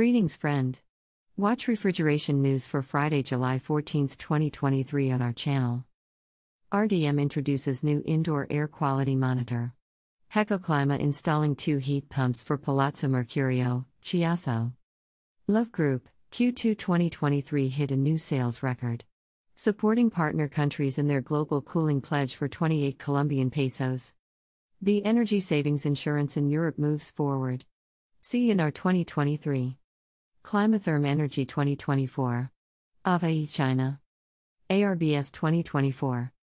Greetings, friend. Watch refrigeration news for Friday, July 14, 2023 on our channel. RDM introduces new indoor air quality monitor. Hecoclima installing 2 heat pumps for Palazzo Mercurio, Chiasso. Love Group, Q2 2023 hit a new sales record. Supporting partner countries in their global cooling pledge for 28 Colombian pesos. The energy savings insurance in Europe moves forward. See in our 2023. Climatherm Energy 2024. AVAI China. ARBS 2024.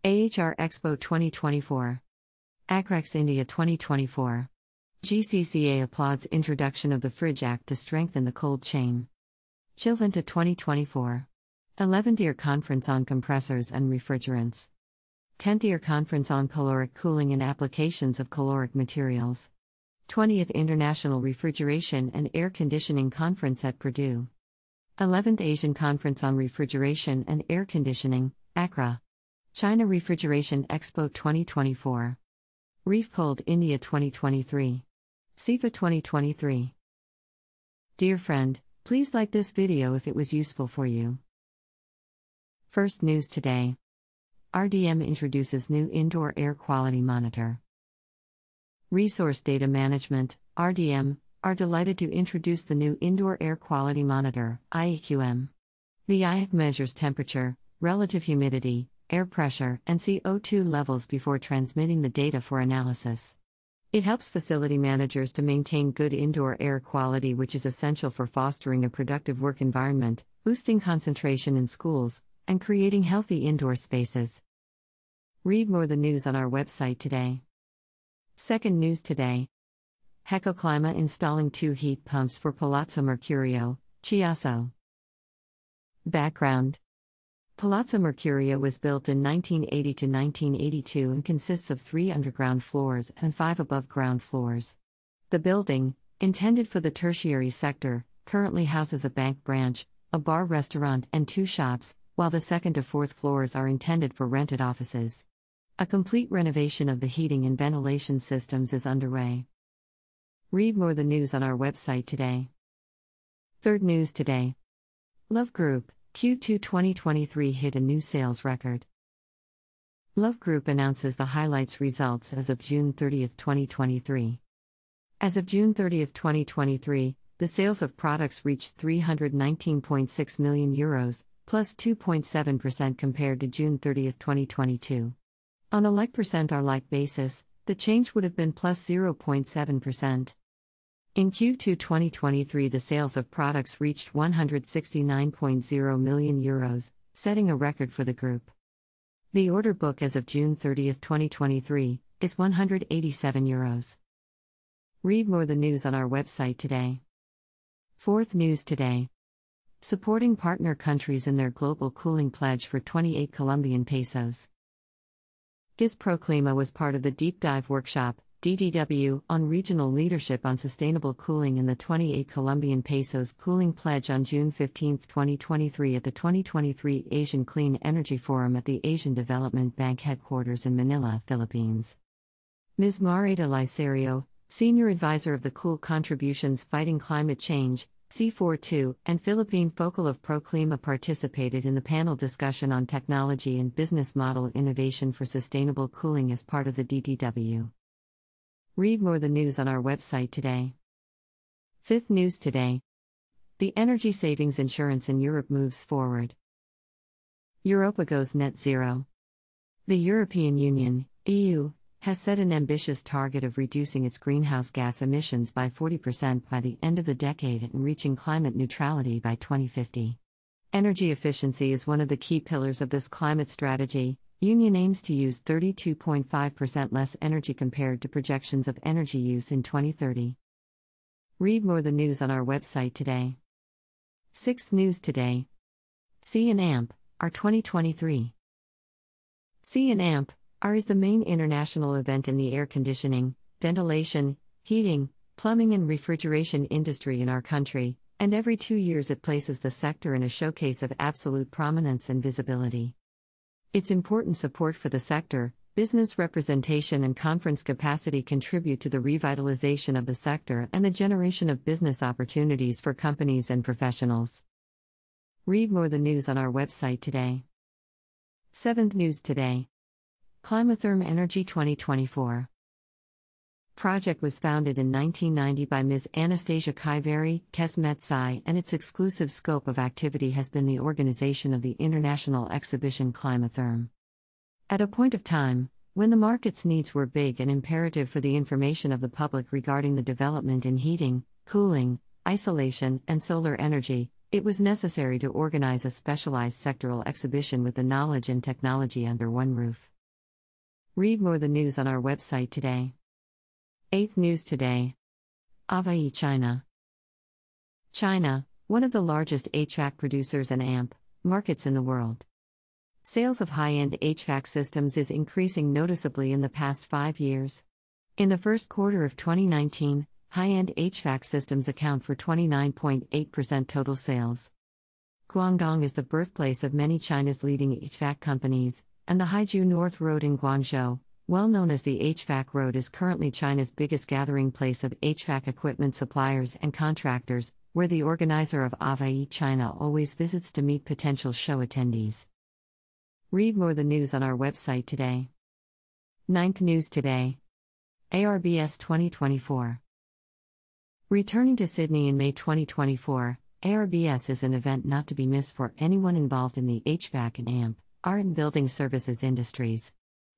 AHR Expo 2024. ACREX India 2024. GCCA applauds introduction of the Fridge Act to strengthen the cold chain. Chillventa 2024. 11th Year Conference on Compressors and Refrigerants. 10th Year Conference on Caloric Cooling and Applications of Caloric Materials. 20th International Refrigeration and Air Conditioning Conference at Purdue. 11th Asian Conference on Refrigeration and Air Conditioning, ACRA. China Refrigeration Expo 2024. REFCOLD India 2023. SIFA 2023. Dear friend, please like this video if it was useful for you. First news today. RDM introduces new indoor air quality monitor. Resource Data Management, RDM, are delighted to introduce the new Indoor Air Quality Monitor, IAQM. The IAQ measures temperature, relative humidity, air pressure, and CO2 levels before transmitting the data for analysis. It helps facility managers to maintain good indoor air quality, which is essential for fostering a productive work environment, boosting concentration in schools, and creating healthy indoor spaces. Read more the news on our website today. Second news today. Hecoclima installing 2 heat pumps for Palazzo Mercurio, Chiasso. Background. Palazzo Mercurio was built in 1980 to 1982 and consists of 3 underground floors and 5 above-ground floors. The building, intended for the tertiary sector, currently houses a bank branch, a bar restaurant and 2 shops, while the 2nd to 4th floors are intended for rented offices. A complete renovation of the heating and ventilation systems is underway. Read more the news on our website today. Third news today. Love Group, Q2 2023 hit a new sales record. Love Group announces the highlights results as of June 30, 2023. As of June 30, 2023, the sales of products reached €319.6 million, plus 2.7% compared to June 30, 2022. On a like-percent-are-like basis, the change would have been plus 0.7%. In Q2 2023, the sales of products reached €169.0 million, setting a record for the group. The order book as of June 30, 2023, is €187. Read more the news on our website today. Fourth news today. Supporting partner countries in their global cooling pledge for 28 Colombian pesos. Clima was part of the Deep Dive Workshop, DDW, on Regional Leadership on Sustainable Cooling in the 28 Colombian pesos cooling pledge on June 15, 2023 at the 2023 Asian Clean Energy Forum at the Asian Development Bank headquarters in Manila, Philippines. Ms. Marita Licerio, Senior Advisor of the Cool Contributions Fighting Climate Change, C42, and Philippine Focal of ProClima participated in the panel discussion on technology and business model innovation for sustainable cooling as part of the DDW. Read more the news on our website today. Fifth news today. The energy savings insurance in Europe moves forward. Europa goes net zero. The European Union, EU, has set an ambitious target of reducing its greenhouse gas emissions by 40% by the end of the decade and reaching climate neutrality by 2050. Energy efficiency is one of the key pillars of this climate strategy. Union aims to use 32.5% less energy compared to projections of energy use in 2030. Read more the news on our website today. Sixth news today. C&AMP, our 2023. C&AMP, AR is the main international event in the air conditioning, ventilation, heating, plumbing and refrigeration industry in our country, and every 2 years it places the sector in a showcase of absolute prominence and visibility. Its important support for the sector, Business representation and conference capacity contribute to the revitalization of the sector and the generation of business opportunities for companies and professionals. Read more the news on our website today. 7th News Today. Climatherm Energy 2024. Project was founded in 1990 by Ms. Anastasia Kaivari, Kesmetsai, and its exclusive scope of activity has been the organization of the international exhibition Climatherm. At a point of time, when the market's needs were big and imperative for the information of the public regarding the development in heating, cooling, isolation, and solar energy, it was necessary to organize a specialized sectoral exhibition with the knowledge and technology under one roof. Read more the news on our website today. 8th News Today. AVAI China. China, one of the largest HVAC producers and AMP markets in the world. Sales of high-end HVAC systems is increasing noticeably in the past 5 years. In the first quarter of 2019, high-end HVAC systems account for 29.8% total sales. Guangdong is the birthplace of many China's leading HVAC companies, and the Haiju North Road in Guangzhou, well known as the HVAC Road, is currently China's biggest gathering place of HVAC equipment suppliers and contractors, where the organizer of AVAI China always visits to meet potential show attendees. Read more the news on our website today. 9th News Today. ARBS 2024. Returning to Sydney in May 2024, ARBS is an event not to be missed for anyone involved in the HVAC and AMP, and building services industries.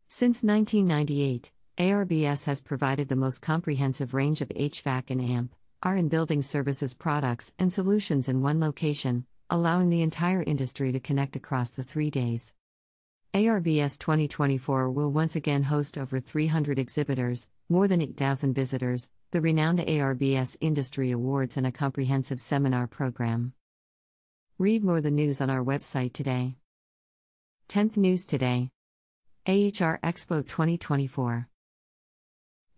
Since 1998, ARBS has provided the most comprehensive range of HVAC and AMP, and building services products and solutions in one location, allowing the entire industry to connect across the 3 days. ARBS 2024 will once again host over 300 exhibitors, more than 8,000 visitors, the renowned ARBS Industry Awards, and a comprehensive seminar program. Read more the news on our website today. 10th News Today. AHR Expo 2024.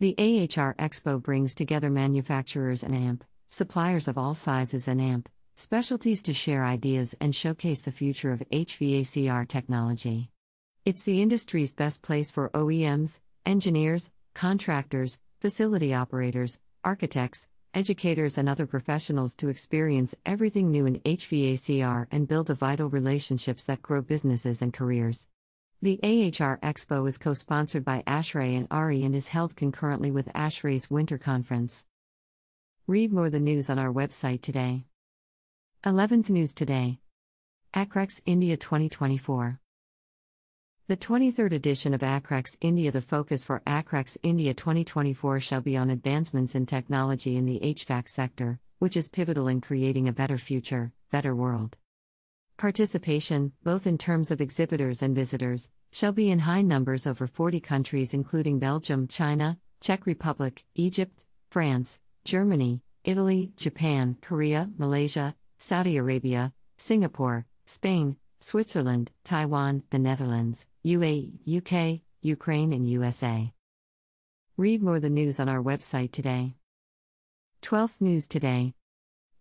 The AHR Expo brings together manufacturers and AMP, suppliers of all sizes and AMP, specialties to share ideas and showcase the future of HVACR technology. It's the industry's best place for OEMs, engineers, contractors, facility operators, architects, educators, and other professionals to experience everything new in HVACR and build the vital relationships that grow businesses and careers. The AHR Expo is co-sponsored by ACRA and RE and is held concurrently with ACRA's Winter Conference. Read more the news on our website today. 11th News Today. ACREX India 2024. The 23rd edition of ACREX India. The focus for ACREX India 2024 shall be on advancements in technology in the HVAC sector, which is pivotal in creating a better future, better world. Participation, both in terms of exhibitors and visitors, shall be in high numbers over 40 countries including Belgium, China, Czech Republic, Egypt, France, Germany, Italy, Japan, Korea, Malaysia, Saudi Arabia, Singapore, Spain, Switzerland, Taiwan, the Netherlands, UAE, UK, Ukraine, and USA. Read more the news on our website today. 12th News Today.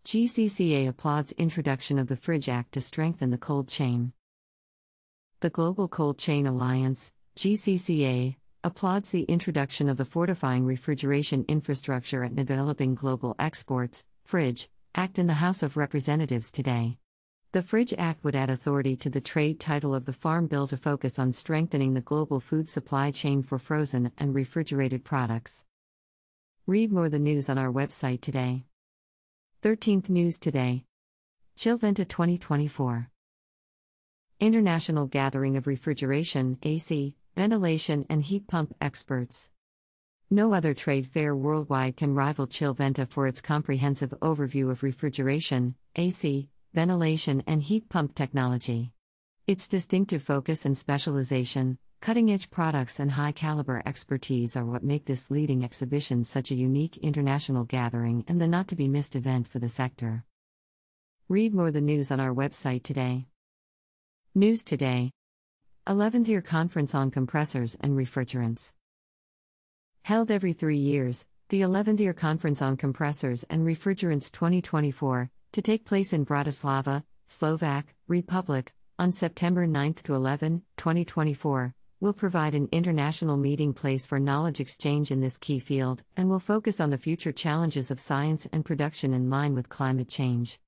GCCA applauds introduction of the Fridge Act to strengthen the cold chain. The Global Cold Chain Alliance, GCCA, applauds the introduction of the Fortifying Refrigeration Infrastructure and Developing Global Exports, Fridge, Act in the House of Representatives today. The Fridge Act would add authority to the trade title of the Farm Bill to focus on strengthening the global food supply chain for frozen and refrigerated products. Read more the news on our website today. 13th News Today. Chillventa 2024. International Gathering of Refrigeration, AC, Ventilation and Heat Pump Experts. No other trade fair worldwide can rival Chillventa for its comprehensive overview of refrigeration, AC, ventilation and heat pump technology. Its distinctive focus and specialization, cutting-edge products and high-caliber expertise are what make this leading exhibition such a unique international gathering and the not-to-be-missed event for the sector. Read more the news on our website today. News Today. 11th Year Conference on Compressors and Refrigerants. Held every 3 years, the 11th Year Conference on Compressors and Refrigerants 2024, to take place in Bratislava, Slovak Republic, on September 9 to 11, 2024, will provide an international meeting place for knowledge exchange in this key field and will focus on the future challenges of science and production in line with climate change.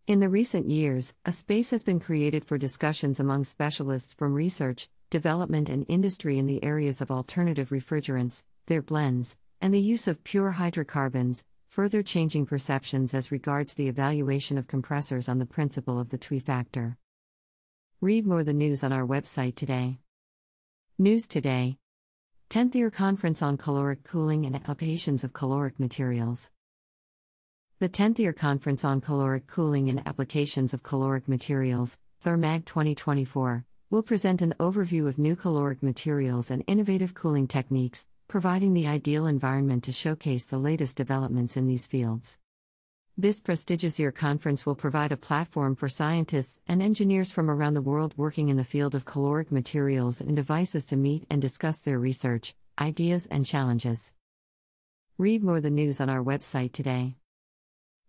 In the recent years, a space has been created for discussions among specialists from research, development, and industry in the areas of alternative refrigerants, their blends, and the use of pure hydrocarbons, further changing perceptions as regards the evaluation of compressors on the principle of the TWE factor. Read more the news on our website today. News today. 10th Year Conference on Caloric Cooling and Applications of Caloric Materials. The 10th Year Conference on Caloric Cooling and Applications of Caloric Materials, THERMAG 2024, will present an overview of new caloric materials and innovative cooling techniques, providing the ideal environment to showcase the latest developments in these fields. This prestigious year conference will provide a platform for scientists and engineers from around the world working in the field of caloric materials and devices to meet and discuss their research, ideas, and challenges. Read more the news on our website today.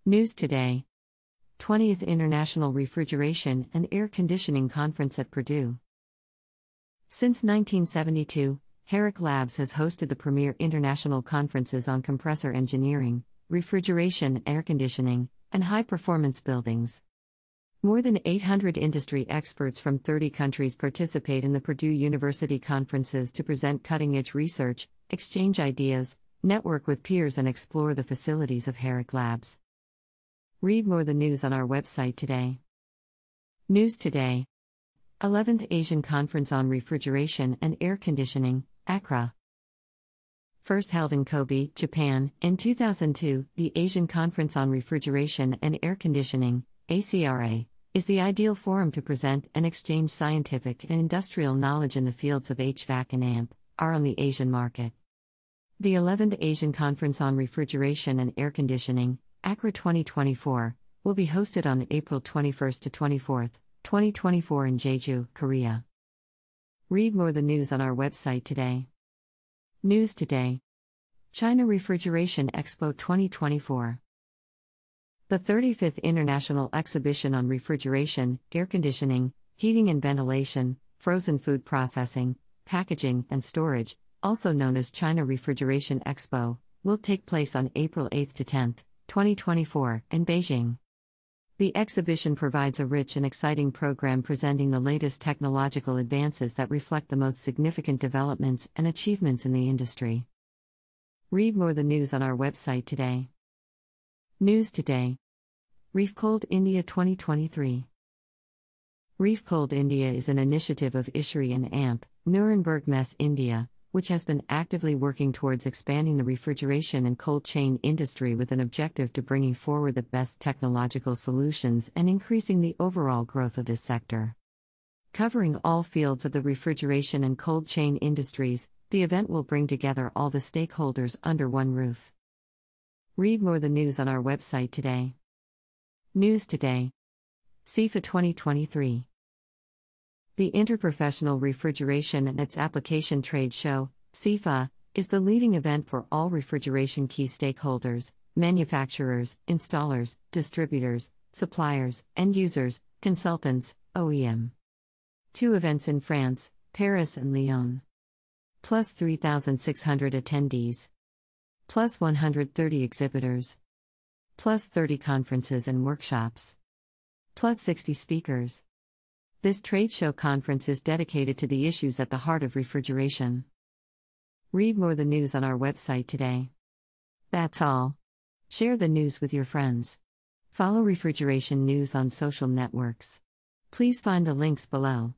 News today. 20th International Refrigeration and Air Conditioning Conference at Purdue. Since 1972, ACREX Labs has hosted the premier international conferences on compressor engineering, refrigeration, air conditioning, and high-performance buildings. More than 800 industry experts from 30 countries participate in the Purdue University conferences to present cutting-edge research, exchange ideas, network with peers, and explore the facilities of ACREX Labs. Read more the news on our website today. News today. 11th Asian Conference on Refrigeration and Air Conditioning, ACRA. First held in Kobe, Japan, in 2002, the Asian Conference on Refrigeration and Air Conditioning, ACRA, is the ideal forum to present and exchange scientific and industrial knowledge in the fields of HVAC and AMP/R on the Asian market. The 11th Asian Conference on Refrigeration and Air Conditioning, ACRA 2024, will be hosted on April 21 to 24, 2024 in Jeju, Korea. Read more the news on our website today. News today. China Refrigeration Expo 2024. The 35th International Exhibition on Refrigeration, Air Conditioning, Heating and Ventilation, Frozen Food Processing, Packaging, and Storage, also known as China Refrigeration Expo, will take place on April 8 to 10, 2024, in Beijing. The exhibition provides a rich and exciting program presenting the latest technological advances that reflect the most significant developments and achievements in the industry. Read more the news on our website today. News today. REFCOLD India 2023. REFCOLD India is an initiative of ISRI and AMP, Nuremberg Mess India, which has been actively working towards expanding the refrigeration and cold chain industry with an objective to bringing forward the best technological solutions and increasing the overall growth of this sector. Covering all fields of the refrigeration and cold chain industries, the event will bring together all the stakeholders under one roof. Read more the news on our website today. News today. SIFA 2023. The Interprofessional Refrigeration and its Application Trade Show, SIFA, is the leading event for all refrigeration key stakeholders, manufacturers, installers, distributors, suppliers, end users, consultants, OEM. 2 events in France, Paris and Lyon. Plus 3,600 attendees. Plus 130 exhibitors. Plus 30 conferences and workshops. Plus 60 speakers. This trade show conference is dedicated to the issues at the heart of refrigeration. Read more the news on our website today. That's all. Share the news with your friends. Follow refrigeration news on social networks. Please find the links below.